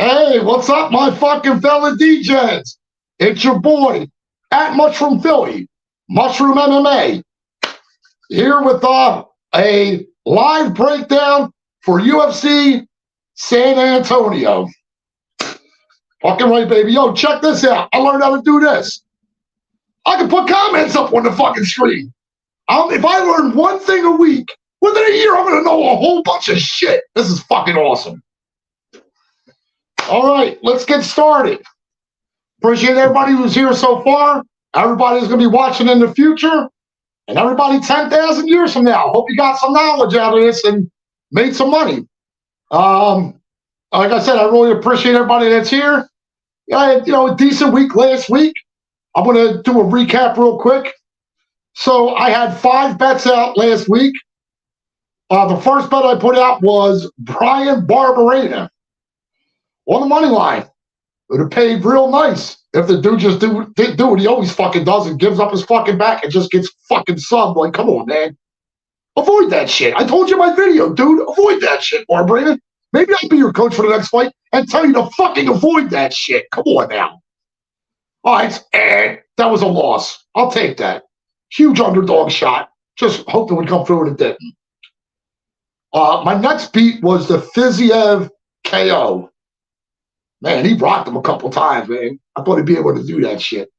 Hey, what's up, my fucking fella DJs? It's your boy at Mushroom Philly, Mushroom MMA, here with a live breakdown for UFC San Antonio. Fucking right, baby. Yo, check this out. I learned how to do this. I can put comments up on the fucking screen. If I learn one thing a week, within a year, I'm going to know a whole bunch of shit. This is fucking awesome. All right, let's get started. Appreciate everybody who's here so far. Everybody who's going to be watching in the future. And everybody 10,000 years from now. Hope you got some knowledge out of this and made some money. Like I said, I really appreciate everybody that's here. I had, a decent week last week. I'm going to do a recap real quick. So I had 5 bets out last week. The first bet I put out was Brian Barberena on the money line. It would have paid real nice if the dude just didn't do what he always fucking does and gives up his fucking back and just gets fucking subbed. Like, come on, man. Avoid that shit. I told you in my video, dude. Avoid that shit, Barberena. Maybe I'll be your coach for the next fight and tell you to fucking avoid that shit. Come on now. All right, that was a loss. I'll take that. Huge underdog shot. Just hoped it would come through and it didn't. My next beat was the Fiziev KO. Man, he rocked him a couple times, man. I thought he'd be able to do that shit.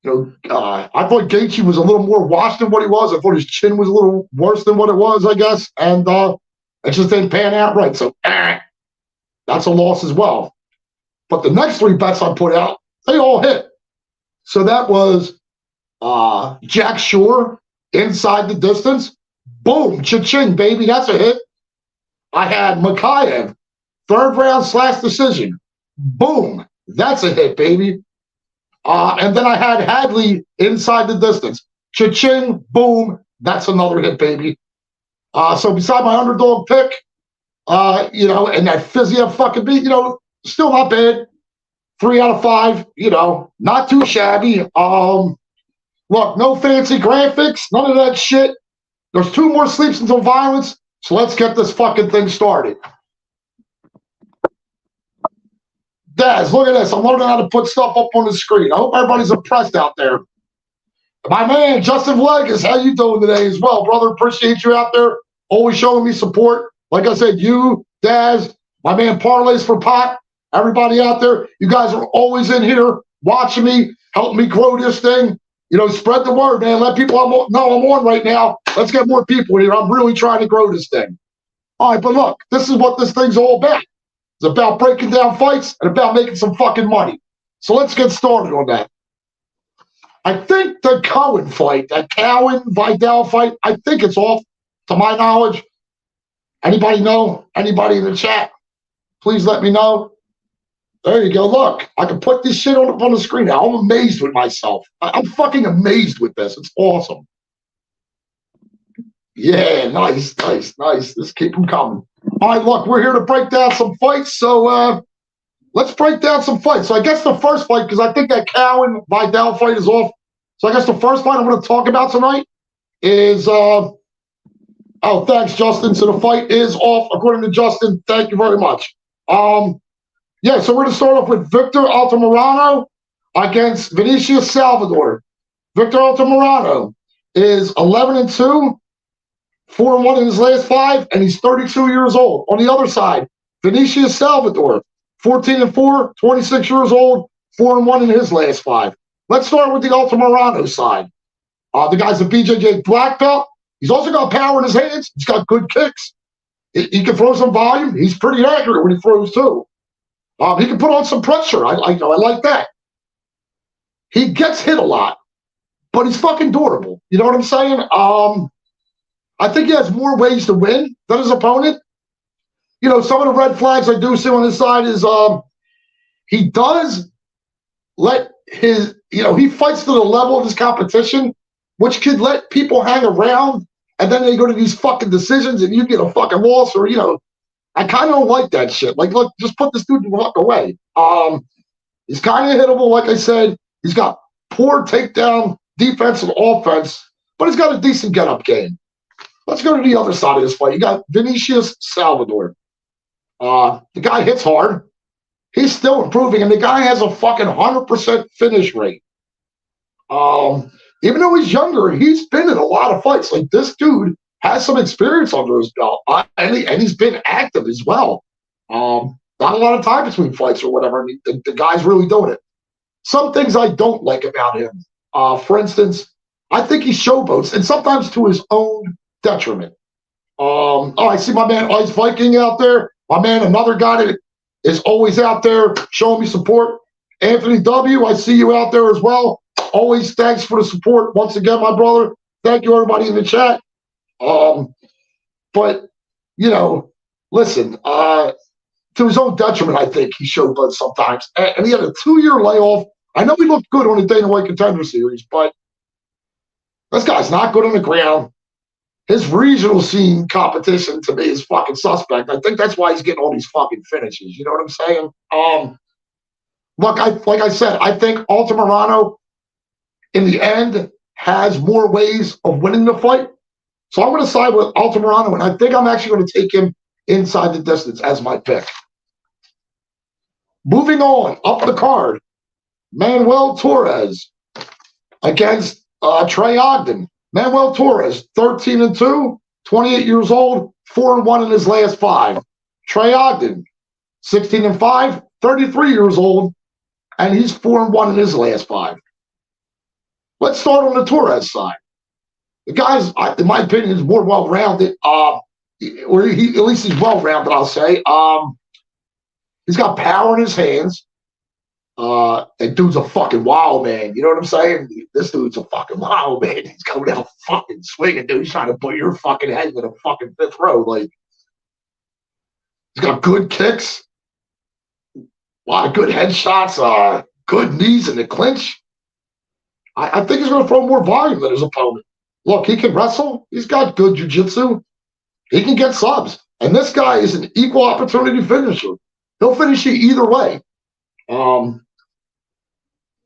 I thought Gaethje was a little more washed than what he was. I thought his chin was a little worse than what it was, I guess. And it just didn't pan out right. So that's a loss as well. But the next 3 bets I put out, they all hit. So that was Jack Shore inside the distance. Boom, cha-ching, baby. That's a hit. I had Makayev, 3rd round / decision. Boom, that's a hit, baby. And then I had Hadley inside the distance. Cha-ching, boom, that's another hit, baby. So beside my underdog pick, and that Fiziev fucking beat, still not bad. 3 out of 5, not too shabby. Look, no fancy graphics, none of that shit. There's 2 more sleeps until violence, so let's get this fucking thing started. Daz, look at this. I'm learning how to put stuff up on the screen. I hope everybody's impressed out there. My man, Justin Villegas, how you doing today as well, brother? Appreciate you out there. Always showing me support. Like I said, you, Daz, my man Parlays for Pot, everybody out there, you guys are always in here watching me, helping me grow this thing. Spread the word, man. Let people know I'm on right now. Let's get more people here. I'm really trying to grow this thing. All right, but look, this is what this thing's all about. It's about breaking down fights and about making some fucking money. So let's get started on that. I think the Cohen fight, that Cohen-Vidal fight, I think it's off, to my knowledge. Anybody know? Anybody in the chat? Please let me know. There you go. Look, I can put this shit on the screen now. I'm amazed with myself. I'm fucking amazed with this. It's awesome. Yeah, nice. Just keep them coming. All right, look, we're here to break down some fights. So let's break down some fights. So I guess the first fight, because I think that Cowen-Vidal fight is off. So I guess the first fight I'm going to talk about tonight is thanks, Justin. So the fight is off, according to Justin. Thank you very much. Yeah, so we're going to start off with Victor Altamirano against Vinicius Salvador. Victor Altamirano is 11-2, 4-1 in his last 5, and he's 32 years old. On the other side, Vinicius Salvador, 14-4, 26 years old, 4-1 in his last 5. Let's start with the Altamirano side. The guy's a BJJ black belt. He's also got power in his hands. He's got good kicks. He can throw some volume. He's pretty accurate when he throws, too. He can put on some pressure. I like that. He gets hit a lot, but he's fucking durable. You know what I'm saying? I think he has more ways to win than his opponent. Some of the red flags I do see on his side is he does let his, he fights to the level of his competition, which could let people hang around, and then they go to these fucking decisions and you get a fucking loss or, I kind of don't like that shit. Like, look, just put this dude the fuck away. He's kind of hittable, like I said. He's got poor takedown defense and offense, but he's got a decent get-up game. Let's go to the other side of this fight. You got Vinicius Salvador. The guy hits hard. He's still improving, and the guy has a fucking 100% finish rate. Even though he's younger, he's been in a lot of fights. Like, this dude has some experience under his belt, and he's been active as well. Not a lot of time between fights or whatever. I mean, the guy's really doing it. Some things I don't like about him. For instance, I think he showboats, and sometimes to his own detriment. I see my man Ice Viking out there. My man, another guy that is always out there showing me support. Anthony W., I see you out there as well. Always thanks for the support. Once again, my brother. Thank you, everybody in the chat. But, listen, to his own detriment, I think he showboats sometimes. And he had a 2-year layoff. I know he looked good on the Dana White Contender Series, but this guy's not good on the ground. His regional scene competition to me is fucking suspect. I think that's why he's getting all these fucking finishes. You know what I'm saying? Look, like I said, I think Altamirano, in the end, has more ways of winning the fight. So I'm going to side with Altamirano, and I think I'm actually going to take him inside the distance as my pick. Moving on, up the card, Manuel Torres against Trey Ogden. Manuel Torres, 13-2, 28 years old, 4-1 in his last 5. Trey Ogden, 16-5, 33 years old, and he's 4-1 in his last 5. Let's start on the Torres side. The guy's, in my opinion, is more well-rounded. Or at least he's well-rounded, I'll say. He's got power in his hands. That dude's a fucking wild man. You know what I'm saying? This dude's a fucking wild man. He's coming out fucking swinging, dude. He's trying to put your fucking head in the fucking 5th row. Like, he's got good kicks, a lot of good headshots, good knees in the clinch. I think he's going to throw more volume than his opponent. Look, he can wrestle. He's got good jiu-jitsu. He can get subs. And this guy is an equal opportunity finisher. He'll finish you either way.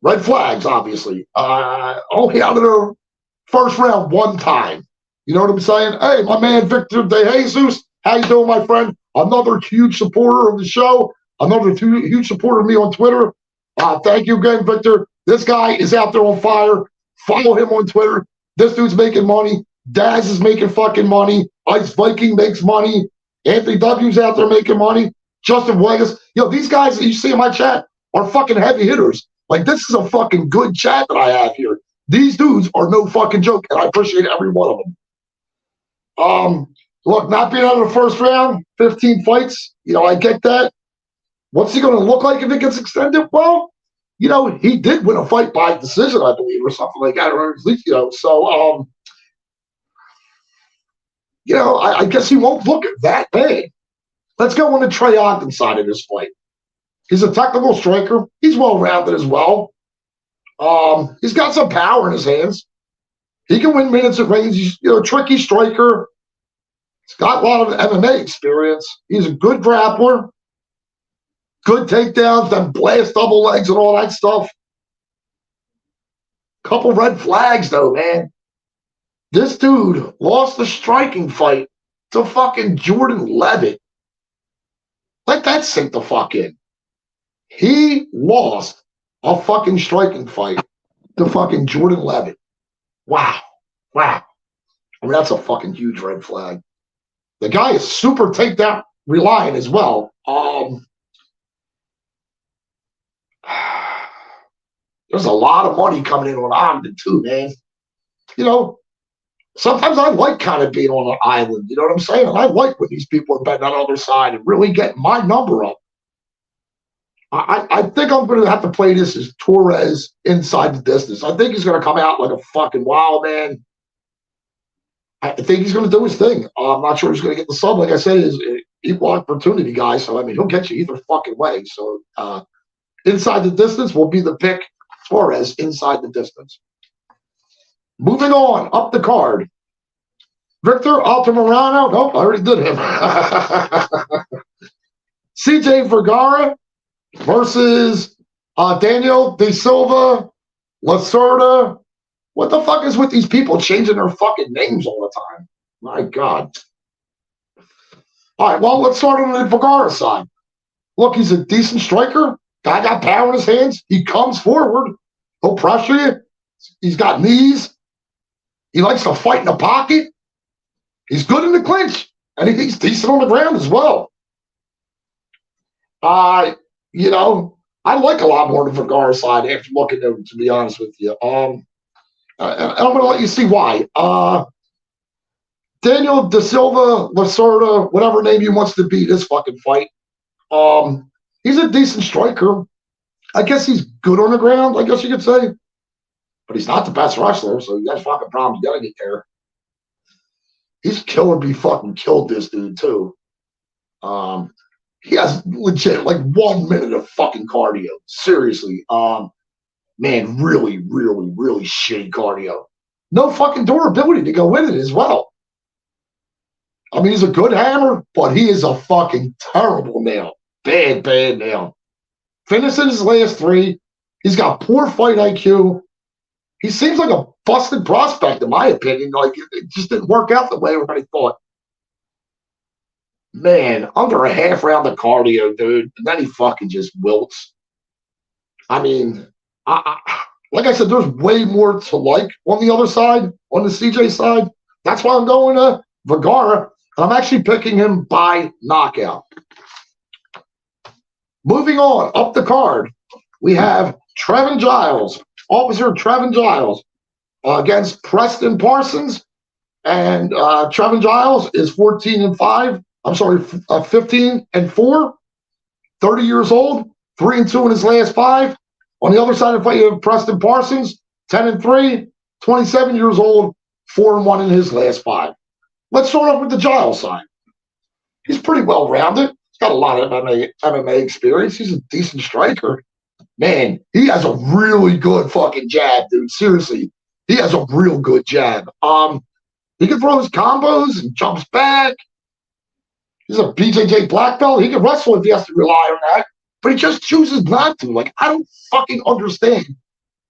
Red flags, obviously. Only out of the first round one time. You know what I'm saying? Hey, my man Victor De Jesus, how you doing, my friend? Another huge supporter of the show. Another huge supporter of me on Twitter. Thank you again, Victor. This guy is out there on fire. Follow him on Twitter. This dude's making money. Daz is making fucking money. Ice Viking makes money. Anthony W's out there making money. Justin Vegas. These guys that you see in my chat are fucking heavy hitters. Like, this is a fucking good chat that I have here. These dudes are no fucking joke, and I appreciate every one of them. Look, not being out of the first round, 15 fights, I get that. What's he going to look like if it gets extended? Well, he did win a fight by decision, I believe, or something like that, or at least, so, I guess he won't look that bad. Let's go on the Trey Ogden side of this fight. He's a technical striker. He's well-rounded as well. He's got some power in his hands. He can win minutes at range. He's a tricky striker. He's got a lot of MMA experience. He's a good grappler. Good takedowns, then blast double legs and all that stuff. Couple red flags, though, man. This dude lost the striking fight to fucking Jordan Levitt. Let that sink the fuck in. He lost a fucking striking fight to fucking Jordan Levitt. Wow. I mean, that's a fucking huge red flag. The guy is super takedown reliant as well. There's a lot of money coming in on Ogden too, man. Sometimes I like kind of being on an island. You know what I'm saying? And I like when these people are betting on the other side and really getting my number up. I think I'm going to have to play this as Torres inside the distance. I think he's going to come out like a fucking wild man. I think he's going to do his thing. I'm not sure he's going to get the sub. Like I said, he's an equal opportunity guy. So, I mean, he'll get you either fucking way. So, inside the distance will be the pick. Torres inside the distance. Moving on, up the card. Victor Altamirano. Nope, I already did him. CJ Vergara versus Daniel De Silva Lacerda. What the fuck is with these people changing their fucking names all the time? My God. All right, well, let's start on the Vergara side. Look, he's a decent striker. Guy got power in his hands. He comes forward. He'll pressure you. He's got knees. He likes to fight in the pocket. He's good in the clinch. And he's decent on the ground as well. You know, I like a lot more the Vergara side after looking at him, to be honest with you. I'm going to let you see why. Daniel Da Silva, Lacerda, whatever name he wants to be this fucking fight. He's a decent striker. I guess he's good on the ground, I guess you could say. But he's not the best wrestler, so he has fucking problems getting it there. He's killer bee fucking killed this dude, too. He has legit like 1 minute of fucking cardio. Seriously. Man, really, really, really shitty cardio. No fucking durability to go with it as well. I mean, he's a good hammer, but he is a fucking terrible nail. Bad, bad nail. Finishing his last 3. He's got poor fight IQ. He seems like a busted prospect, in my opinion. Like, it just didn't work out the way everybody thought. Man, under a half round of cardio, dude. And then he fucking just wilts. I mean, like I said, there's way more to like on the other side, on the CJ side. That's why I'm going to Vergara. I'm actually picking him by knockout. Moving on, up the card, we have Trevin Giles, Officer Trevin Giles, against Preston Parsons. And Trevin Giles is 14-5. I'm sorry, 15-4, 30 years old, 3-2 in his last 5. On the other side of the fight, you have Preston Parsons, 10-3, 27 years old, 4-1 in his last 5. Let's start off with the Giles side. He's pretty well rounded. He's got a lot of MMA experience. He's a decent striker. Man, he has a really good fucking jab, dude. Seriously, he has a real good jab. He can throw his combos and jumps back. He's a BJJ black belt. He can wrestle if he has to rely on that, but he just chooses not to. Like, I don't fucking understand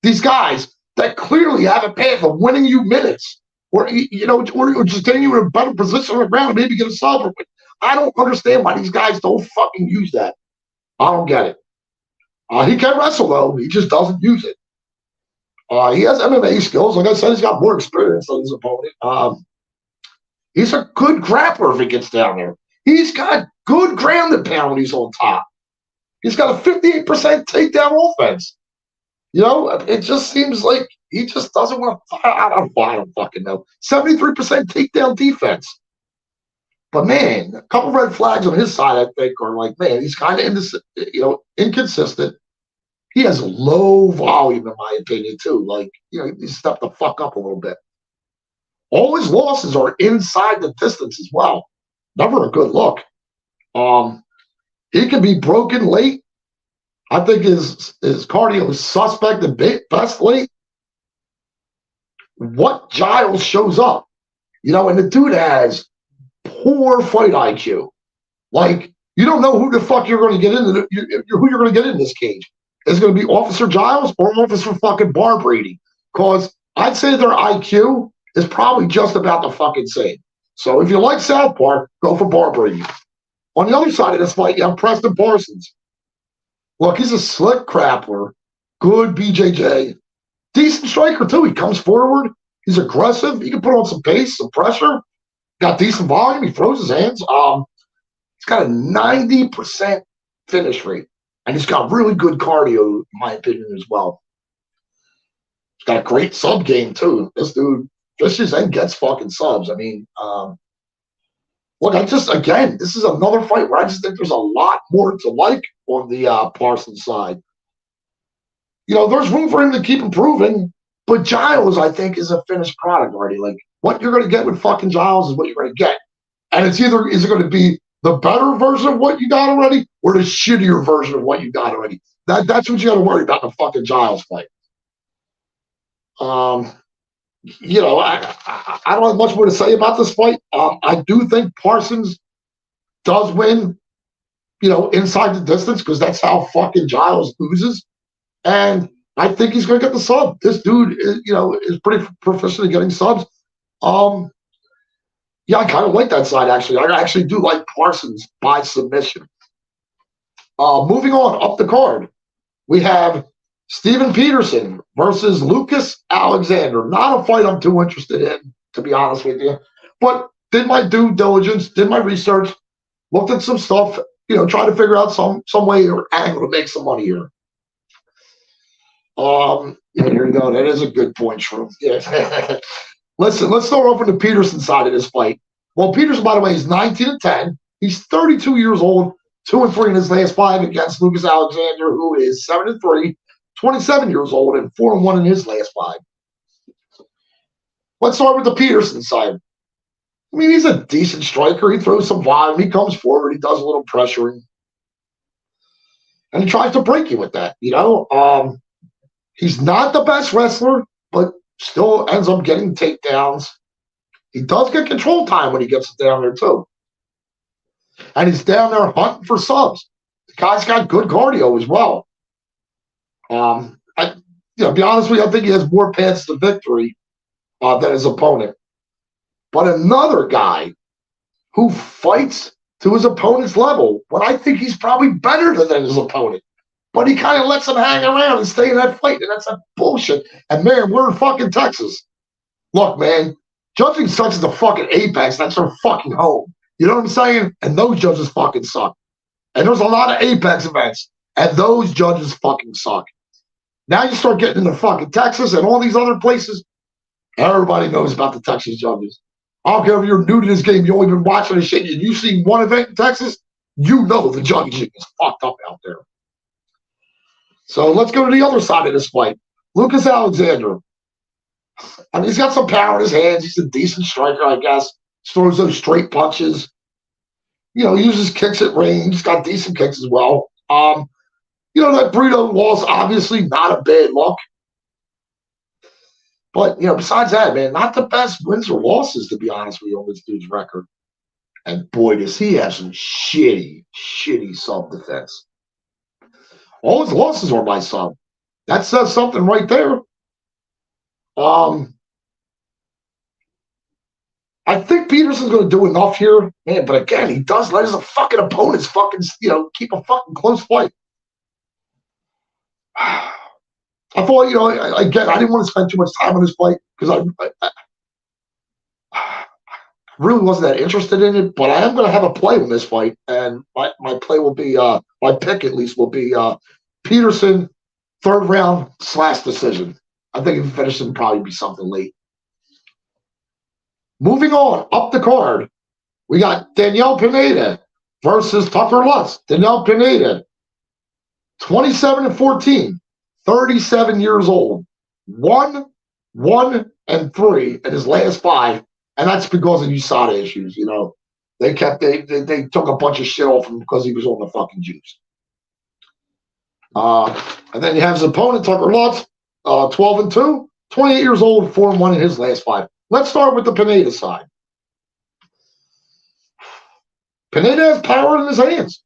these guys that clearly have a path of winning you minutes, or or just getting you in a better position on the ground and maybe get a sub. I don't understand why these guys don't fucking use that. I don't get it. He can wrestle though. He just doesn't use it. He has MMA skills. Like I said, he's got more experience than his opponent. He's a good grappler if he gets down there. He's got good ground and pound when he's on top. He's got a 58% takedown offense. You know, it just seems like he just doesn't want to. I don't fucking know. 73% takedown defense. But man, a couple red flags on his side, I think, are like, man, he's kind of inconsistent. He has low volume, in my opinion, too. Like, he stepped the fuck up a little bit. All his losses are inside the distance as well. Never a good look. He can be broken late. I think his cardio is suspect and best late. What Giles shows up, and the dude has poor fight IQ. Like, you don't know who the fuck you're going to get into. Who you're going to get in this cage. Is it going to be Officer Giles or Officer fucking Bar Brady? Because I'd say their IQ is probably just about the fucking same. So if you like South Park, go for Bar Brady. On the other side of this fight, you have Preston Parsons. Look, he's a slick grappler, good BJJ, decent striker too. He comes forward. He's aggressive. He can put on some pace, some pressure. Got decent volume. He throws his hands. He's got a 90% finish rate. And he's got really good cardio, in my opinion, as well. He's got a great sub game, too. This dude fishes and gets fucking subs. I mean, look, this is another fight where I just think there's a lot more to like on the Parsons side. There's room for him to keep improving, but Giles, I think, is a finished product already. Like, what you're going to get with fucking Giles is what you're going to get. And it's either, is it going to be the better version of what you got already or the shittier version of what you got already? That's what you got to worry about in the fucking Giles fight. I don't have much more to say about this fight. I do think Parsons does win, inside the distance, because that's how fucking Giles loses. And I think he's going to get the sub. This dude is pretty proficient in getting subs. Yeah, I kind of like that side, actually. I actually do like Parsons by submission. Moving on up the card, we have Steven Peterson versus Lucas Alexander. Not a fight I'm too interested in, to be honest with you. But did my due diligence, did my research, looked at some stuff, try to figure out some way or angle to make some money here. Yeah, here you go. That is a good point, Shroom. Yeah. Listen, let's start off with the Peterson side of this fight. Well, Peterson, by the way, is 19-10. He's 32 years old, 2-3 in his last 5 against Lucas Alexander, who is 7-3, 27 years old, and 4-1 in his last 5. Let's start with the Peterson side. I mean, he's a decent striker. He throws some volume. He comes forward. He does a little pressuring. And he tries to break you with that, He's not the best wrestler, but still ends up getting takedowns. He does get control time when he gets down there, too. And he's down there hunting for subs. The guy's got good cardio as well. To be honest with you, I think he has more paths to victory than his opponent. But another guy who fights to his opponent's level, when I think he's probably better than his opponent. But he kind of lets him hang around and stay in that fight, and that's that bullshit. And, man, we're in fucking Texas. Look, man, judging such as the fucking apex, that's their fucking home. You know what I'm saying? And those judges fucking suck. And there's a lot of apex events, and those judges fucking suck. Now you start getting into fucking Texas and all these other places, everybody knows about the Texas judges. I don't care if you're new to this game, you've only been watching this shit, and you've seen one event in Texas, you know the judging is fucked up out there. So let's go to the other side of this fight. Lucas Alexander. I mean, he's got some power in his hands. He's a decent striker, I guess. Throws those straight punches. He uses kicks at range. He's got decent kicks as well. That burrito loss, obviously not a bad look. But, besides that, man, not the best wins or losses, to be honest with you, on this dude's record. And boy, does he have some shitty self-defense. All his losses are by sub. That says something right there. I think Peterson's going to do enough here, man. But again, he does let his fucking opponents keep a fucking close fight. I thought, again, I didn't want to spend too much time on this fight because I really wasn't that interested in it. But I am going to have a play on this fight, and my play will be my pick at least will be Peterson, 3rd round / decision. I think if he finishes, it'll probably be something late. Moving on, up the card, we got Danielle Pineda versus Tucker Lutz. Danielle Pineda, 27-14, 37 years old, 1-3 in his last 5, and that's because of USADA issues. They took a bunch of shit off him because he was on the fucking juice. And then you have his opponent, Tucker Lutz, 12-2, 28 years old, 4-1 in his last 5. Let's start with the Pineda side. Pineda has power in his hands.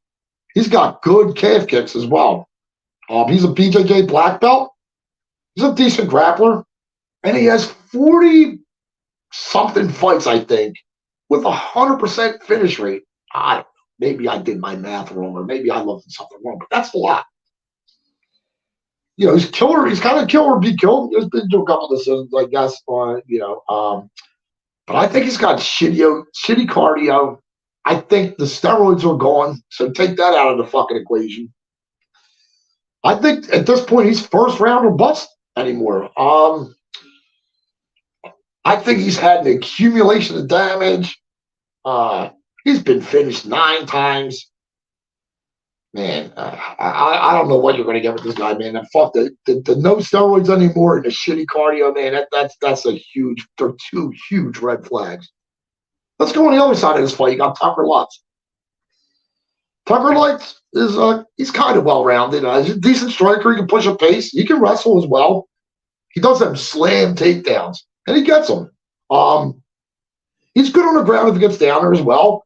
He's got good calf kicks as well. He's a BJJ black belt. He's a decent grappler. And he has 40-something fights, I think, with 100% finish rate. I don't know. Maybe I did my math wrong, or maybe I looked at something wrong, but that's a lot. He's killer. He's kind of kill or be killed. He's been to a couple of decisions, I guess. But I think he's got shitty cardio. I think the steroids are gone, so take that out of the fucking equation. I think at this point he's 1st round or bust anymore. I think he's had an accumulation of damage. He's been finished 9 times. Man, I don't know what you're going to get with this guy, man. And fuck the no steroids anymore and the shitty cardio, man. That's a huge. They're 2 huge red flags. Let's go on the other side of this fight. You got Tucker Lutz. Tucker Lutz is he's kind of well-rounded. He's a decent striker. He can push a pace. He can wrestle as well. He does them slam takedowns, and he gets them. He's good on the ground if he gets down there as well.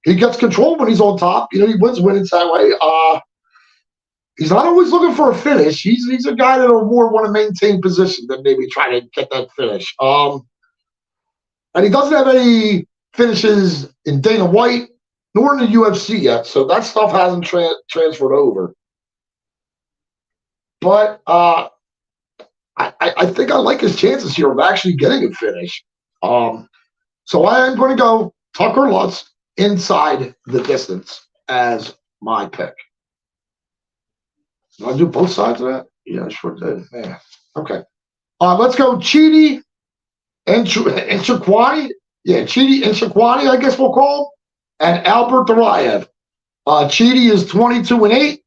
He gets control when he's on top. He wins winnings that way. He's not always looking for a finish. He's a guy that'll more want to maintain position than maybe try to get that finish. And he doesn't have any finishes in Dana White nor in the UFC yet, so that stuff hasn't transferred over. But I think I like his chances here of actually getting a finish. So I am going to go Tucker Lutz inside the distance as my pick. Do I do both sides of that? Yeah, I sure did. Yeah. Okay. Let's go Chidi and Chakwani. Yeah, Chidi and Chakwani, I guess we'll call him. And Albert Duraev. Chidi is 22-8,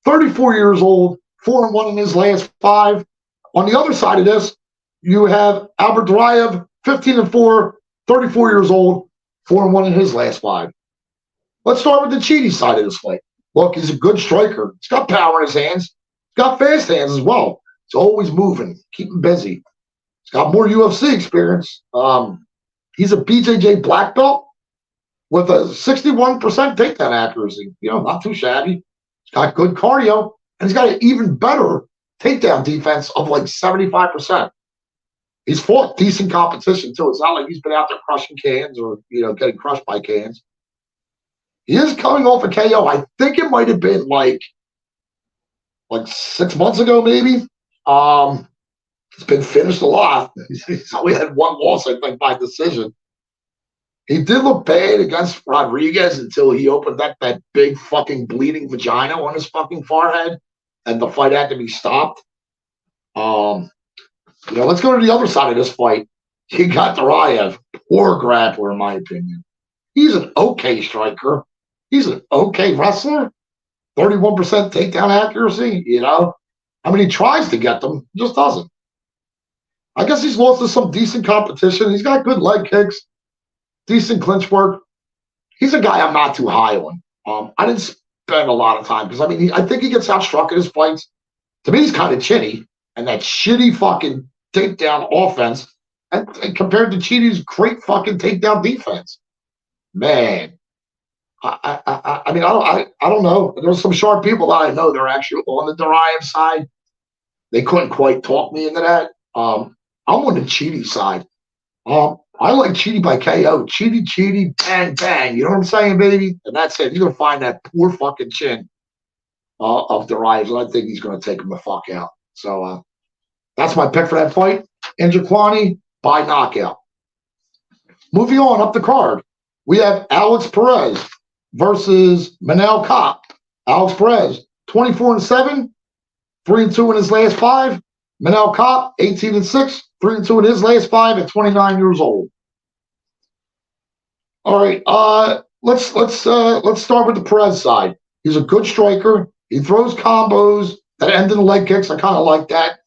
34 years old, 4-1 in his last 5. On the other side of this, you have Albert Duraev, 15-4, 34 years old, 4-1 in his last 5. Let's start with the Chidi side of this fight. Look, he's a good striker. He's got power in his hands. He's got fast hands as well. He's always moving, keeping busy. He's got more UFC experience. He's a BJJ black belt with a 61% takedown accuracy. Not too shabby. He's got good cardio, and he's got an even better takedown defense of like 75%. He's fought decent competition too. It's not like he's been out there crushing cans or getting crushed by cans. He is coming off a KO. I think it might have been like 6 months ago, maybe. He's been finished a lot. He's only had one loss, I think, by decision. He did look bad against Rodriguez until he opened up that big fucking bleeding vagina on his fucking forehead, and the fight had to be stopped. Let's go to the other side of this fight. He got Duraev, poor grappler, in my opinion. He's an okay striker. He's an okay wrestler. 31% takedown accuracy, he tries to get them, just doesn't. I guess he's lost to some decent competition. He's got good leg kicks, decent clinch work. He's a guy I'm not too high on. I didn't spend a lot of time because, I think he gets outstruck in his fights. To me, he's kind of chinny, and that shitty fucking takedown offense and compared to Chidi's great fucking takedown defense. Man, I don't know. There's some sharp people that I know they're actually on the Duraev side. They couldn't quite talk me into that. I'm on the Chidi side. I like Chidi by KO. Chidi, bang, bang. You know what I'm saying, baby? And that's it. You're going to find that poor fucking chin of Duraev, and I think he's going to take him the fuck out. So that's my pick for that fight. Njokuani by knockout. Moving on up the card, we have Alex Perez versus Manel Kape. Alex Perez, 24-7, 3-2 in his last 5. Manel Kape, 18-6, 3-2 in his last 5 at 29 years old. All right, let's start with the Perez side. He's a good striker. He throws combos that end in the leg kicks. I kind of like that.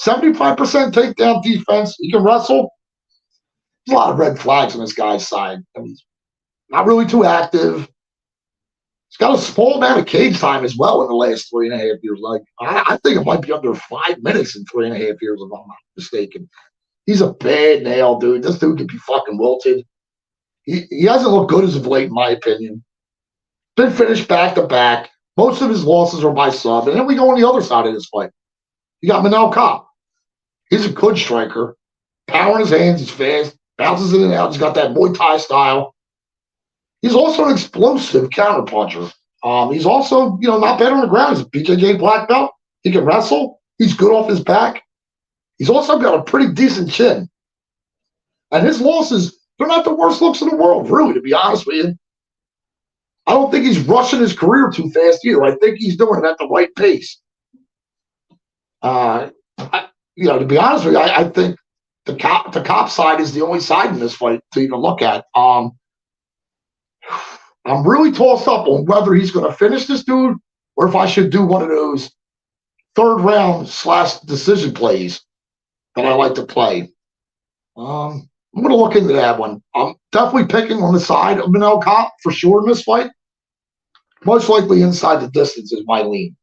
75% takedown defense. He can wrestle. There's a lot of red flags on this guy's side. He's not really too active. He's got a small amount of cage time as well in the last 3.5 years. I think it might be under 5 minutes in 3.5 years, if I'm not mistaken. He's a bad nail, dude. This dude could be fucking wilted. He hasn't looked good as of late, in my opinion. Been finished back to back. Most of his losses are by sub. And then we go on the other side of this fight. You got Manel Kape. He's a good striker. Power in his hands. He's fast. Bounces in and out. He's got that Muay Thai style. He's also an explosive counterpuncher. He's also, not bad on the ground. He's a BJJ black belt. He can wrestle. He's good off his back. He's also got a pretty decent chin. And his losses, they're not the worst looks in the world, really, to be honest with you. I don't think he's rushing his career too fast either. I think he's doing it at the right pace. To be honest with you, I think the Kape side is the only side in this fight to even look at. I'm really tossed up on whether he's going to finish this dude or if I should do one of those third round / decision plays that I like to play. I'm going to look into that one. I'm definitely picking on the side of Manel Kape for sure in this fight. Most likely inside the distance is my lean.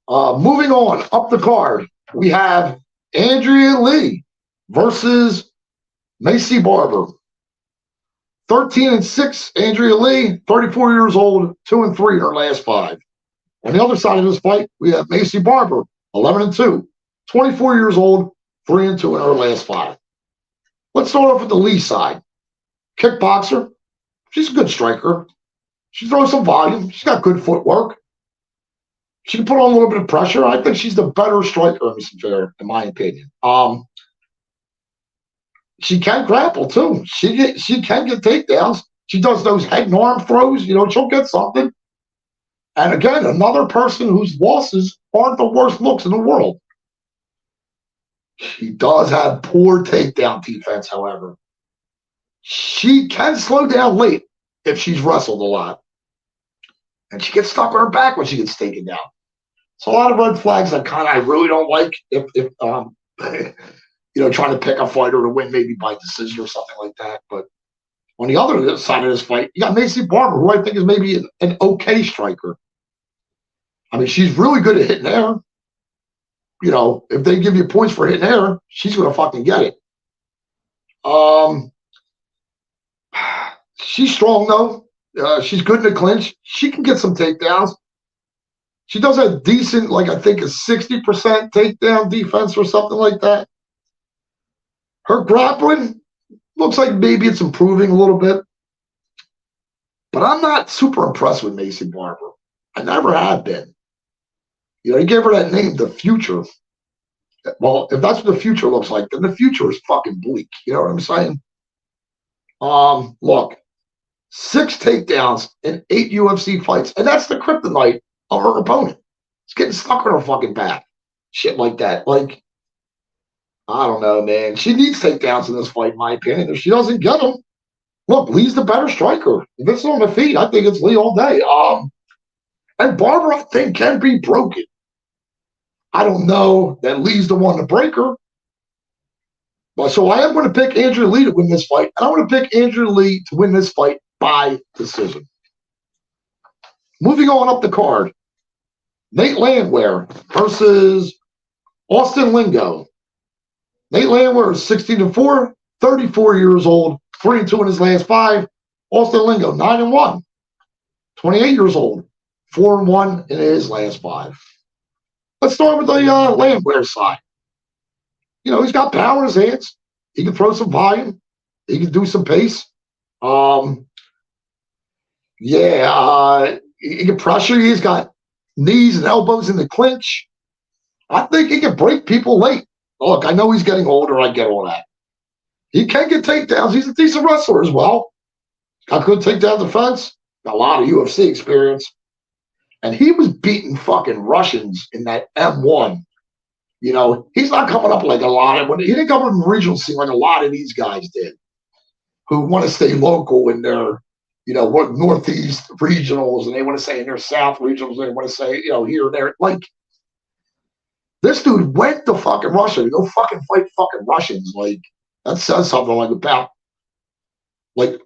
Moving on, up the card, we have Andrea Lee versus Macy Barber. 13-6, Andrea Lee, 34 years old, 2-3 in her last 5. On the other side of this fight, we have Macy Barber, 11-2, 24 years old, 3-2 in her last 5. Let's start off with the Lee side. Kickboxer. She's a good striker. She throws some volume. She's got good footwork. She can put on a little bit of pressure. I think she's the better striker in this affair, in my opinion. She can grapple too. She can get takedowns. She does those head and arm throws. She'll get something. And again, another person whose losses aren't the worst looks in the world. She does have poor takedown defense, however. She can slow down late if she's wrestled a lot. And she gets stuck on her back when she gets taken down. So a lot of red flags that I really don't like if trying to pick a fighter to win maybe by decision or something like that. But on the other side of this fight, you got Macy Barber, who I think is maybe an okay striker. I mean, she's really good at hitting air. If they give you points for hitting air, she's going to fucking get it. She's strong, though. She's good in the clinch. She can get some takedowns. She does a decent, I think a 60% takedown defense or something like that. Her grappling looks like maybe it's improving a little bit. But I'm not super impressed with Macy Barber. I never have been. He gave her that name, The Future. Well, if that's what the future looks like, then the future is fucking bleak. You know what I'm saying? Look, 6 takedowns in 8 UFC fights, and that's the kryptonite of her opponent. It's getting stuck on her fucking back. Shit like that. I don't know, man. She needs takedowns in this fight, in my opinion. If she doesn't get them, look, Lee's the better striker. If it's on the feet, I think it's Lee all day. And Barber, I think, can be broken. I don't know that Lee's the one to break her. But so I am going to pick Andrea Lee to win this fight. And I'm going to pick Andrea Lee to win this fight by decision. Moving on up the card. Nate Landwehr versus Austin Lingo. Nate Landwehr is 16-4, 34 years old, 3-2 in his last 5. Austin Lingo, 9-1, 28 years old, 4-1 in his last 5. Let's start with the Landwehr side. He's got power in his hands. He can throw some volume. He can do some pace. He can pressure. He's got knees and elbows in the clinch. I think he can break people late. Look, I know he's getting older. I get all that. He can get takedowns. He's a decent wrestler as well. Got good takedown defense. Got a lot of UFC experience. And he was beating fucking Russians in that M1. He's not coming up like a lot of, he didn't come up in the regional scene like a lot of these guys did, who want to stay local in their, what Northeast regionals, and they want to say in their South regionals, they want to say, here or there. This dude went to fucking Russia to go fucking fight fucking Russians. That says something about what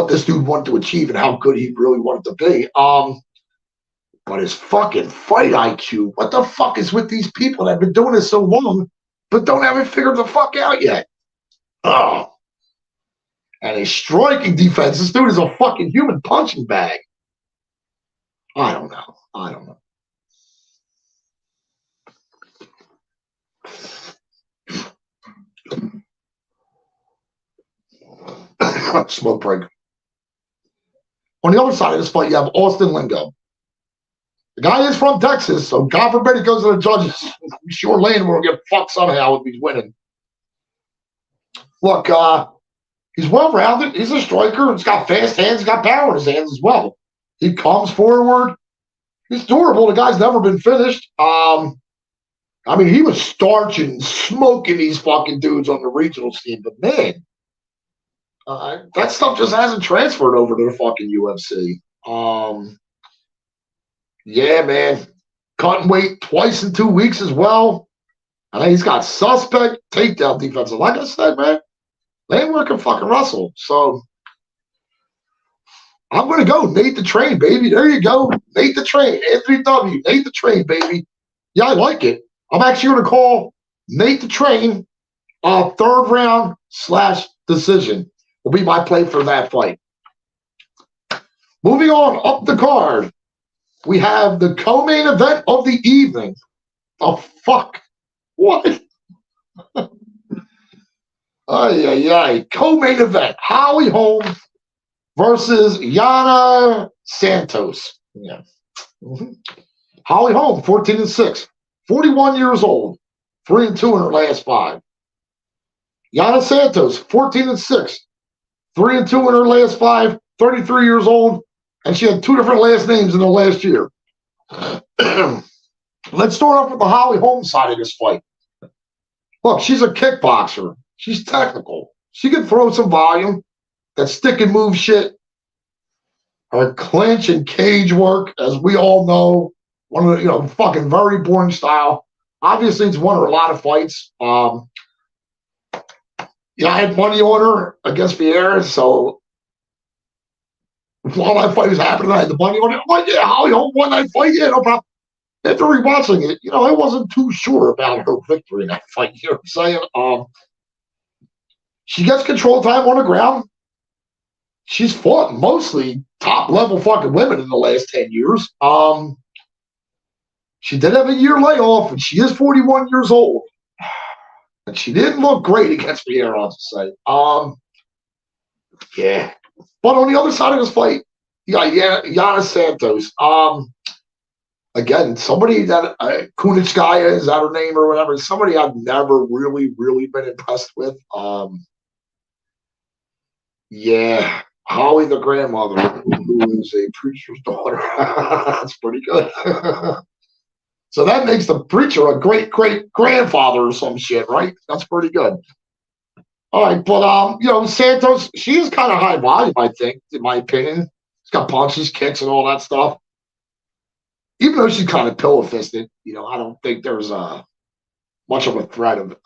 this dude wanted to achieve and how good he really wanted to be. But his fucking fight IQ, what the fuck is with these people that have been doing this so long, but don't have it figured the fuck out yet? Oh. And his striking defense, this dude is a fucking human punching bag. I don't know. Smoke break. On the other side of this fight, you have Austin Lingo. The guy is from Texas, so God forbid he goes to the judges. I'm sure Landwehr will get fucked somehow if he's winning. Look, he's well-rounded. He's a striker. He's got fast hands. He's got power in his hands as well. He comes forward. He's durable. The guy's never been finished. He was starching, smoking these fucking dudes on the regional scene. But, man, that stuff just hasn't transferred over to the fucking UFC. Yeah, man. Cutting weight twice in 2 weeks as well. He's got suspect takedown defense. Like I said, man, Landwehr can fucking wrestle. So I'm going to go Nate the Train, baby. There you go. Nate the Train. Anthony W. Nate the Train, baby. Yeah, I like it. I'm actually going to call Nate the Train third round / decision. Will be my play for that fight. Moving on up the card. We have the co-main event of the evening. Oh, fuck. What? Co-main event. Holly Holm versus Yana Santos. Yeah. Mm-hmm. Holly Holm, 14-6, 41 years old, 3-2 in her last 5. Yana Santos, 14-6, 3-2 in her last 5, 33 years old, and she had 2 different last names in the last year. Let's start off with the Holly Holm side of this fight. Look, she's a kickboxer. She's technical. She can throw some volume. That stick and move shit. Her clinch and cage work, as we all know, one of the, fucking very boring style. Obviously, it's won her a lot of fights. I had money on her against Vieira, so while that fight was happening, I had the money on it. I'm like, yeah, Holly Holm won that fight. Yeah, no problem. After rewatching it, I wasn't too sure about her victory in that fight. You know what I'm saying? She gets control time on the ground. She's fought mostly top-level fucking women in the last 10 years. She did have a year layoff, and she is 41 years old. And she didn't look great against Vieira, I'll say. Yeah. But on the other side of this fight, you got Yana Santos. Again, somebody that Kunitskaya, is that her name or whatever? Somebody I've never really, really been impressed with. Yeah, Holly the grandmother, who is a preacher's daughter. That's pretty good. So that makes the preacher a great grandfather or some shit, right? That's pretty good. All right, but Santos, she is kind of high volume, I think, in my opinion. She's got punches, kicks, and all that stuff. Even though she's kind of pillow-fisted, I don't think there's much of a threat of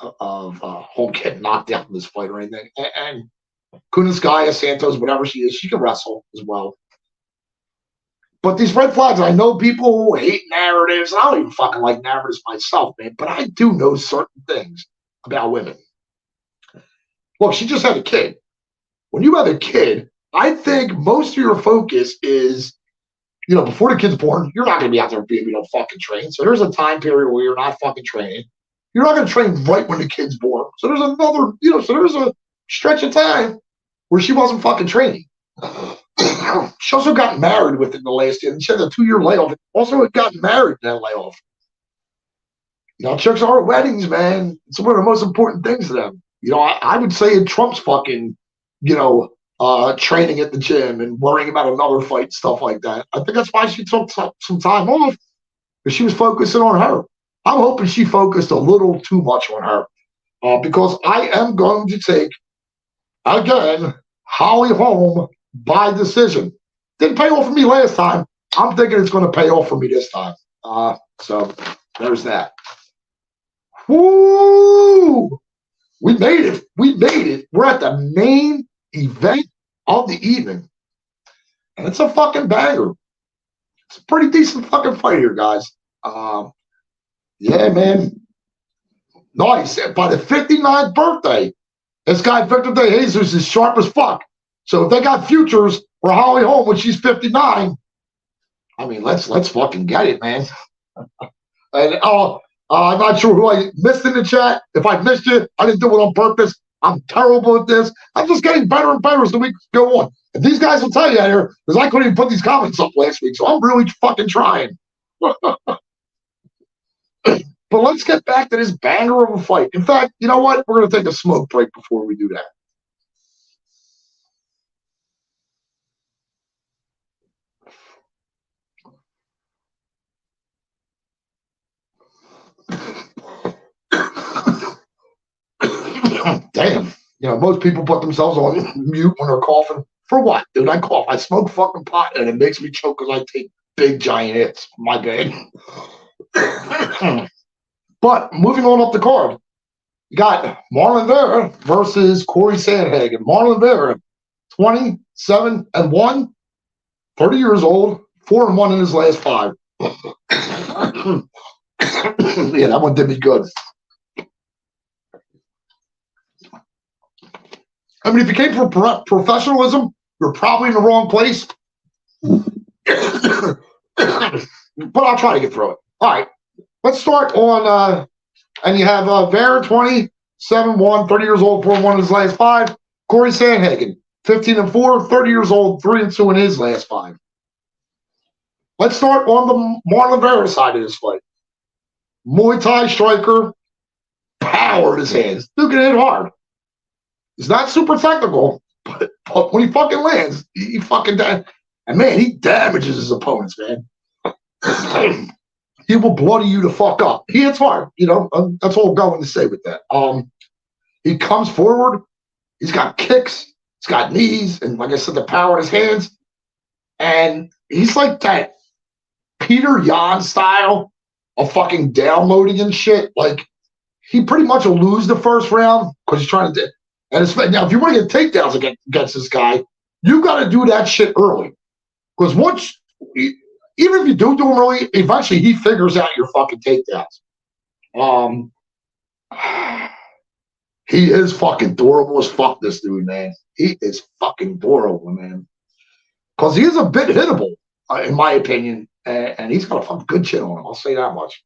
Holm getting knocked out in this fight or anything. And Kunitskaya, Santos, whatever she is, she can wrestle as well. But these red flags, I know people hate narratives. I don't even fucking like narratives myself, man. But I do know certain things about women. Look, she just had a kid. When you have a kid, I think most of your focus is, before the kid's born, you're not going to be out there being fucking trained. So there's a time period where you're not fucking training. You're not going to train right when the kid's born. So there's another, so there's a stretch of time where she wasn't fucking training. She also got married within the last year. And she had a 2-year layoff. Also, it got married in that layoff. Chicks are at weddings, man. It's one of the most important things to them. I would say it trumps fucking, training at the gym and worrying about another fight, stuff like that. I think that's why she took some time off, because she was focusing on her. I'm hoping she focused a little too much on her, because I am going to take, again, Holly Holm by decision. Didn't pay off for me last time. I'm thinking it's going to pay off for me this time. So there's that. Woo! We made it. We're at the main event of the evening. And it's a fucking banger. It's a pretty decent fucking fight here, guys. Yeah, man. Nice. By the 59th birthday, this guy, Victor De Jesus, is sharp as fuck. So if they got futures for Holly Holm when she's 59, I mean, let's fucking get it, man. And I'm not sure who I missed in the chat. If I missed you, I didn't do it on purpose. I'm terrible at this. I'm just getting better and better as the weeks go on. And these guys will tell you out here, because I couldn't even put these comments up last week, so I'm really fucking trying. But let's get back to this banger of a fight. In fact, you know what? We're going to take a smoke break before we do that. Damn. Most people put themselves on mute when they're coughing. For what, dude? I cough. I smoke fucking pot, and it makes me choke because I take big, giant hits. My bad. But moving on up the card, you got Marlon Vera versus Corey Sandhagen. Marlon Vera, 27-1, 30 years old, 4-1 in his last 5. Yeah, that one did me good. I mean, if you came from professionalism, you're probably in the wrong place. But I'll try to get through it. All right. Let's start on, and you have Vera, 27-1, 30 years old, 4-1 in his last 5. Corey Sandhagen, 15-4, 30 years old, 3-2 in his last 5. Let's start on the Marlon Vera side of this fight. Muay Thai striker, power in his hands. Dude can hit hard. He's not super technical, but when he fucking lands, he fucking and man, he damages his opponents, man. He will bloody you to fuck up. He hits hard, that's all I'm going to say with that. He comes forward, he's got kicks, he's got knees, and like I said, the power in his hands. And he's like that Peter Yan style of fucking downloading and shit. Like, he pretty much will lose the first round because he's trying to. And now, if you want to get takedowns against this guy, you got to do that shit early. Because even if you do them early, eventually he figures out your fucking takedowns. He is fucking durable as fuck, this dude, man. He is fucking durable, man. Because he is a bit hittable, in my opinion. And he's got a fucking good chin on him, I'll say that much.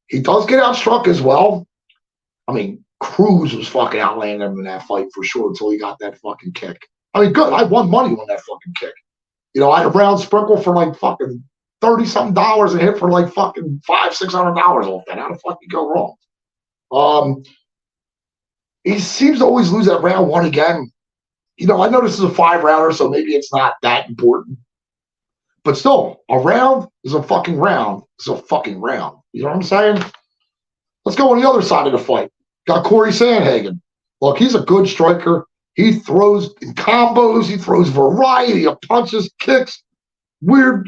He does get outstruck as well. I mean, Cruz was fucking outlanding him in that fight for sure until he got that fucking kick. I mean, good. I won money on that fucking kick. I had a round sprinkle for like fucking $30-something and hit for like fucking $500-600 off that. How the fuck you go wrong? He seems to always lose that round 1 again. I know this is a 5-rounder, so maybe it's not that important. But still, a round is a fucking round. It's a fucking round. You know what I'm saying? Let's go on the other side of the fight. Got Corey Sandhagen. Look, he's a good striker. He throws in combos. He throws variety of punches, kicks, weird,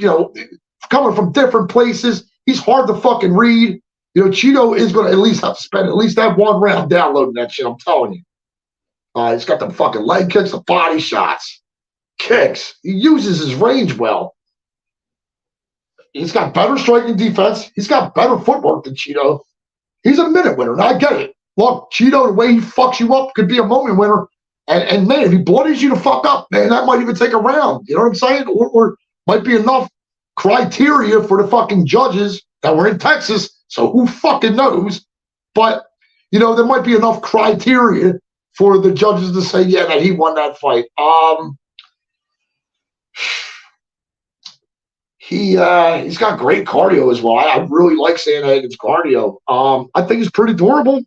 coming from different places. He's hard to fucking read. Cheeto is going to at least have to spend at least that 1 round downloading that shit, I'm telling you. He's got the fucking leg kicks, the body shots, kicks. He uses his range well. He's got better striking defense. He's got better footwork than Cheeto. He's a minute winner, and I get it. Look, Cheeto, the way he fucks you up could be a moment winner. And man, if he bloodies you to fuck up, man, that might even take a round. You know what I'm saying? Or might be enough criteria for the fucking judges that were in Texas. So who fucking knows? But, there might be enough criteria for the judges to say, yeah, that he won that fight. He's got great cardio as well. I really like Sandhagen's cardio. I think he's pretty durable.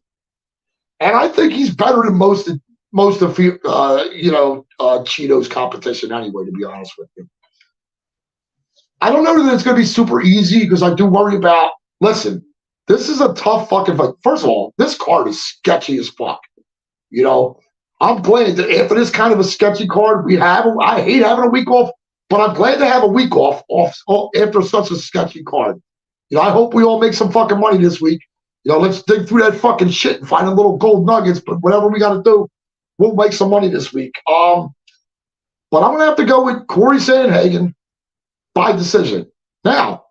And I think he's better than most of Cheeto's competition anyway, to be honest with you. I don't know that it's going to be super easy because I do worry about, listen, this is a tough fucking fight. First of all, this card is sketchy as fuck. I'm glad that after this kind of a sketchy card, I hate having a week off, but I'm glad to have a week off after such a sketchy card. I hope we all make some fucking money this week. Let's dig through that fucking shit and find a little gold nuggets, but whatever we got to do, we'll make some money this week. But I'm going to have to go with Corey Sandhagen by decision. Now,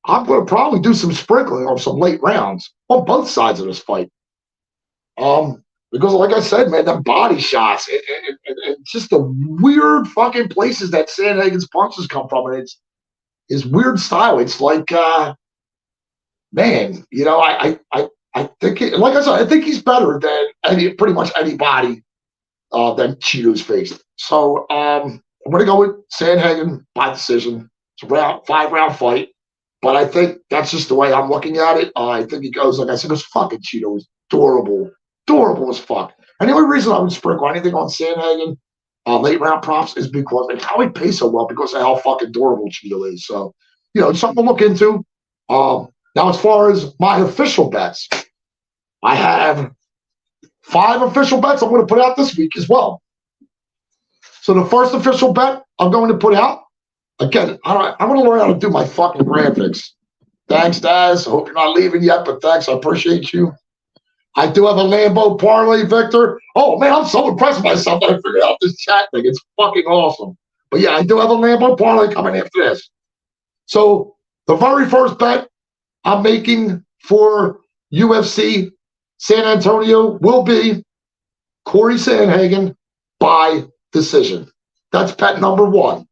I'm going to probably do some sprinkling on some late rounds on both sides of this fight. Because like I said, man, the body shots and just the weird fucking places that Sandhagen's punches come from. And it's his weird style. It's like, man, I think, like I said, I think he's better than pretty much anybody that Cheeto's faced. So I'm going to go with Sandhagen by decision. It's a 5-round fight. But I think that's just the way I'm looking at it. I think he goes, like I said, because fucking Cheeto is durable as fuck. And the only reason I would sprinkle anything on Sandhagen late round props is because how he pays so well because of how fucking durable Cheeto is. So, it's something to look into. Now, as far as my official bets, I have 5 official bets I'm going to put out this week as well. So the first official bet I'm going to put out, again, I'm going to learn how to do my fucking graphics. Thanks, Daz. I hope you're not leaving yet, but thanks. I appreciate you. I do have a Lambo parlay, Victor. Oh, man, I'm so impressed with myself that I figured out this chat thing. It's fucking awesome. But, yeah, I do have a Lambo parlay coming after this. So the very first bet I'm making for UFC San Antonio will be Corey Sandhagen by decision. That's bet number 1.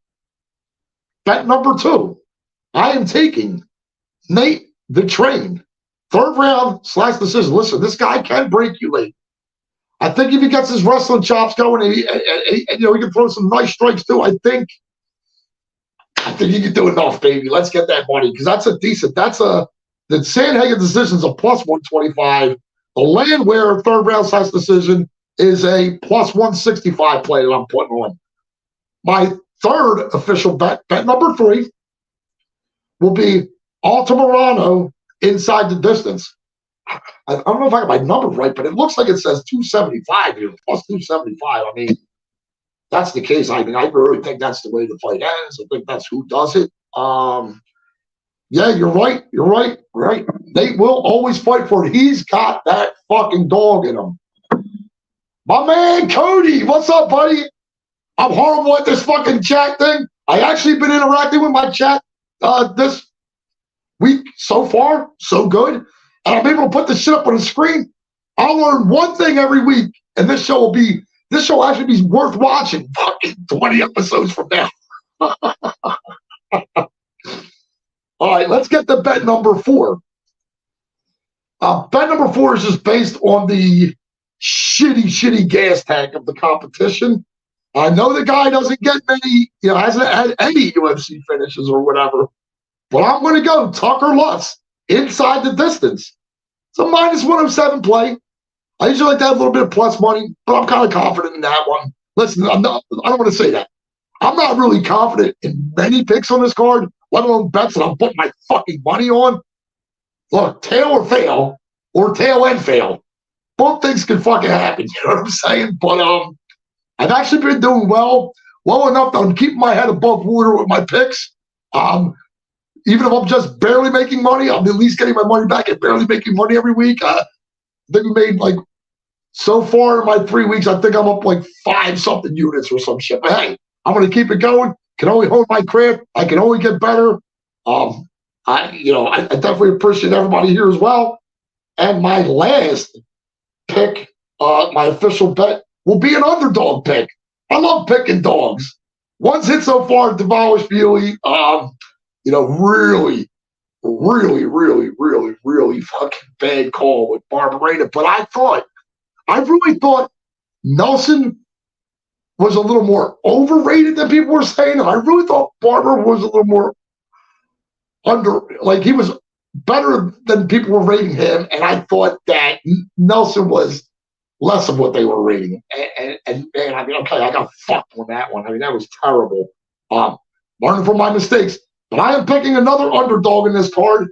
Bet number 2, I am taking Nate the Train. 3rd round / decision. Listen, this guy can break you late. I think if he gets his wrestling chops going, and he can throw some nice strikes too. I think he can do enough, baby. Let's get that money because the Sandhagen decision's a plus 125. The Landwehr third round slash decision is a plus 165 play that I'm putting on. My third official bet number 3, will be Altamirano inside the distance. I don't know if I got my number right, but it looks like it says 275 here, plus 275. I mean, that's the case. I mean, I really think that's the way the fight ends. I think that's who does it. Yeah, you're right. Right. Nate will always fight for it. He's got that fucking dog in him. My man, Cody, what's up, buddy? I'm horrible at this fucking chat thing. I actually been interacting with my chat this week so far, so good. And I'm able to put this shit up on the screen. I'll learn one thing every week, and this show actually be worth watching fucking 20 episodes from now. All right, let's get to bet number 4. Bet number 4 is just based on the shitty gas tank of the competition. I know the guy doesn't get many, hasn't had any UFC finishes or whatever, but I'm going to go Tucker Lutz inside the distance. It's a minus 107 play. I usually like to have a little bit of plus money, but I'm kind of confident in that one. Listen, I don't want to say that. I'm not really confident in many picks on this card, let alone bets that I'm putting my fucking money on. Look, tail or fail, or tail and fail. Both things can fucking happen, you know what I'm saying? But I've actually been doing well enough that I'm keeping my head above water with my picks. Even if I'm just barely making money, I'm at least getting my money back and barely making money every week. I think we made so far in my 3 weeks, I think I'm up 5-something units or some shit. But hey, I'm going to keep it going. Can only hone my craft. I can only get better. I definitely appreciate everybody here as well. And my last pick, my official bet, will be an underdog pick. I love picking dogs. One's hit so far, Demolished Beauty. Really fucking bad call with Barbarena. But I really thought Nelson was a little more overrated than people were saying. And I really thought Barber was a little more he was better than people were rating him. And I thought that Nelson was less of what they were rating. And man, I mean, okay, I got fucked on that one. I mean, that was terrible. Learning from my mistakes. But I am picking another underdog in this card.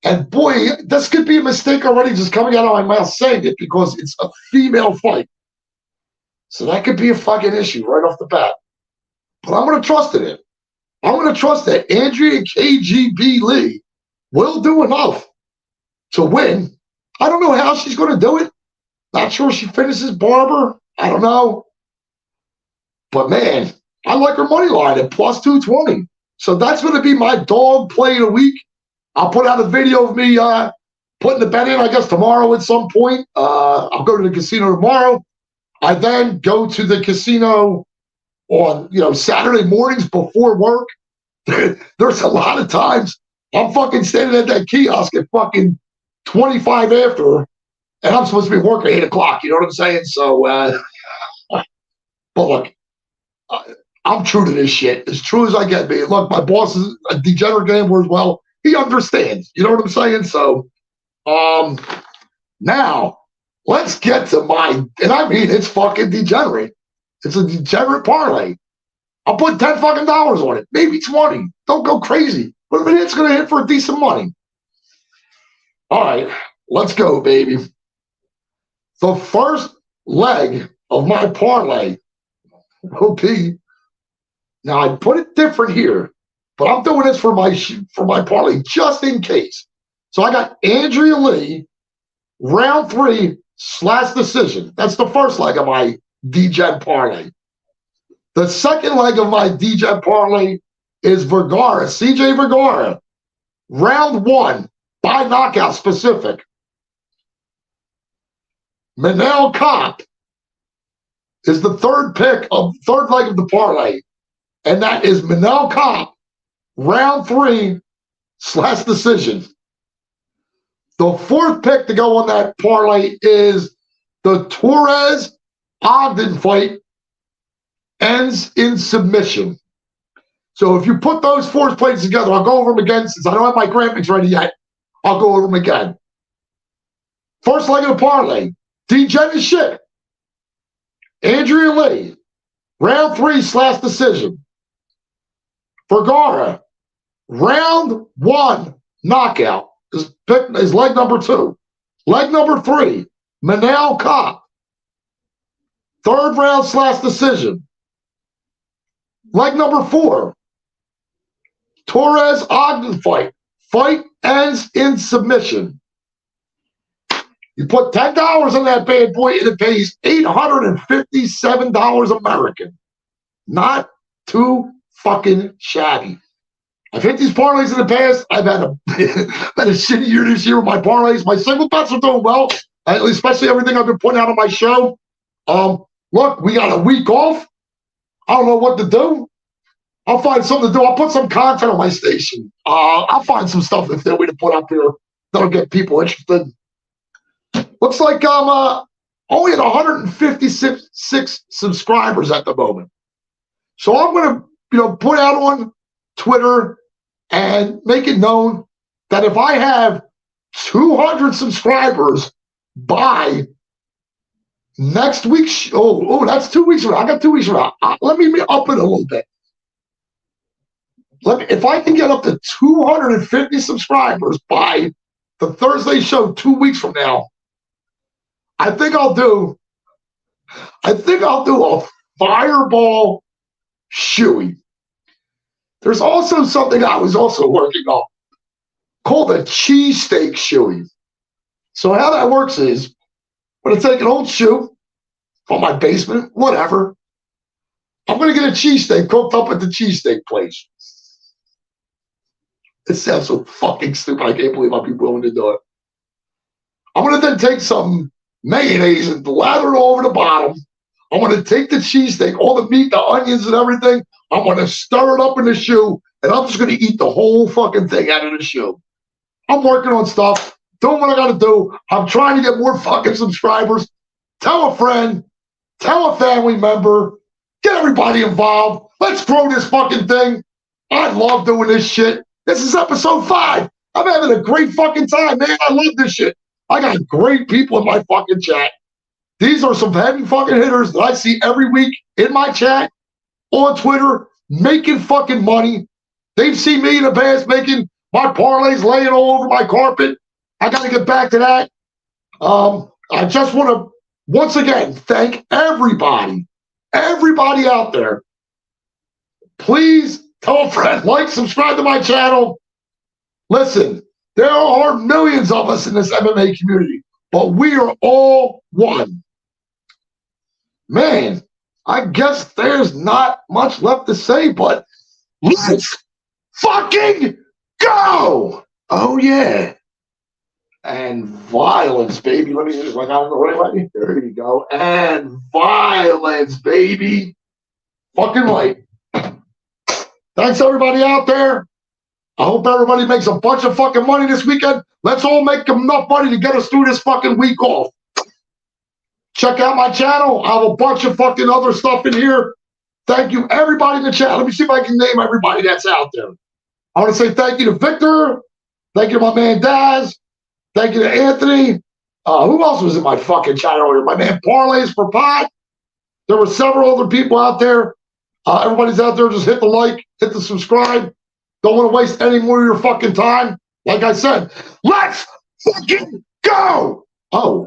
And boy, this could be a mistake already just coming out of my mouth saying it because it's a female fight. So that could be a fucking issue right off the bat. But I'm going to trust in it. I'm going to trust that Andrea KGB Lee will do enough to win. I don't know how she's going to do it. Not sure she finishes Barber. I don't know. But man, I like her money line at plus 220. So that's going to be my dog play of the week. I'll put out a video of me putting the bet in, I guess, tomorrow at some point. I'll go to the casino tomorrow. I then go to the casino on, Saturday mornings before work. There's a lot of times I'm fucking standing at that kiosk at fucking 25 after, and I'm supposed to be working at 8 o'clock. You know what I'm saying? So, but look, I'm true to this shit. As true as I get, me. Look, my boss is a degenerate gambler as well. He understands. You know what I'm saying? So, now let's get to and I mean, it's fucking degenerate. It's a degenerate parlay. I'll put $10 fucking on it, maybe 20. Don't go crazy. But I mean, it's going to hit for decent money. All right, let's go, baby. The first leg of my parlay will be, now I put it different here, but I'm doing this for my parlay just in case. So I got Andrea Lee, round 3 / decision. That's the first leg of my DGen parlay. The second leg of my DGen parlay is Vergara, CJ Vergara, round 1 by knockout specific. Manel Kopp is the third leg of the parlay, and that is Manel Kopp, round 3 / decision. The fourth pick to go on that parlay is The Torres-Ogden fight ends in submission. So if you put those four plays together, I'll go over them again since I don't have my graphics ready yet. I'll go over them again. First leg of the parlay, D-Jen is shit. Andrea Lee, round 3 / decision. Vergara, round 1 knockout is leg number 2. Leg number 3, Manel Kape, 3rd round / decision. Leg number 4, Torres-Ogden fight. Fight ends in submission. You put $10 on that bad boy, and it pays $857 American. Not too fucking shabby. I've hit these parlays in the past. I've had a shitty year this year with my parlays. My single bets are doing well, especially everything I've been putting out on my show. Look, we got a week off. I don't know what to do. I'll find something to do. I'll put some content on my station. I'll find some stuff that's there we to put up here that'll get people interested. Looks like I'm only at 156 subscribers at the moment. So I'm going to, put out on Twitter and make it known that if I have 200 subscribers by next week, that's 2 weeks from now. I got 2 weeks from now. Let me up it a little bit. If I can get up to 250 subscribers by the Thursday show 2 weeks from now, I think I'll do a fireball shoey. There's also something I was also working on called a cheesesteak shoey. So how that works is I'm going to take an old shoe from my basement, whatever. I'm going to get a cheesesteak cooked up at the cheesesteak place. It sounds so fucking stupid. I can't believe I'd be willing to do it. I'm going to then take some mayonnaise and lather it all over the bottom. I'm going to take the cheesesteak, all the meat, the onions and everything. I'm going to stir it up in the shoe, and I'm just going to eat the whole fucking thing out of the shoe. I'm working on stuff, doing what I got to do. I'm trying to get more fucking subscribers. Tell a friend, tell a family member, get everybody involved. Let's grow this fucking thing. I love doing this shit. This is episode 5. I'm having a great fucking time, man. I love this shit. I got great people in my fucking chat. These are some heavy fucking hitters that I see every week in my chat, on Twitter, making fucking money. They've seen me in the past making my parlays laying all over my carpet. I got to get back to that. I just want to, once again, thank everybody out there. Please tell a friend, like, subscribe to my channel. Listen, there are millions of us in this MMA community, but we are all one. Man, I guess there's not much left to say, but let's fucking go! Oh, yeah. And violence, baby. Let me just, like, I don't know, right? There you go. And violence, baby. Fucking right. Thanks, everybody out there. I hope everybody makes a bunch of fucking money this weekend. Let's all make enough money to get us through this fucking week off. Check out my channel. I have a bunch of fucking other stuff in here. Thank you, everybody in the chat. Let me see if I can name everybody that's out there. I want to say thank you to Victor. Thank you to my man Daz. Thank you to Anthony. Who else was in my fucking chat earlier? My man Parlays for Pot. There were several other people out there. Everybody's out there. Just hit the like, hit the subscribe. Don't want to waste any more of your fucking time. Like I said, let's fucking go. Oh.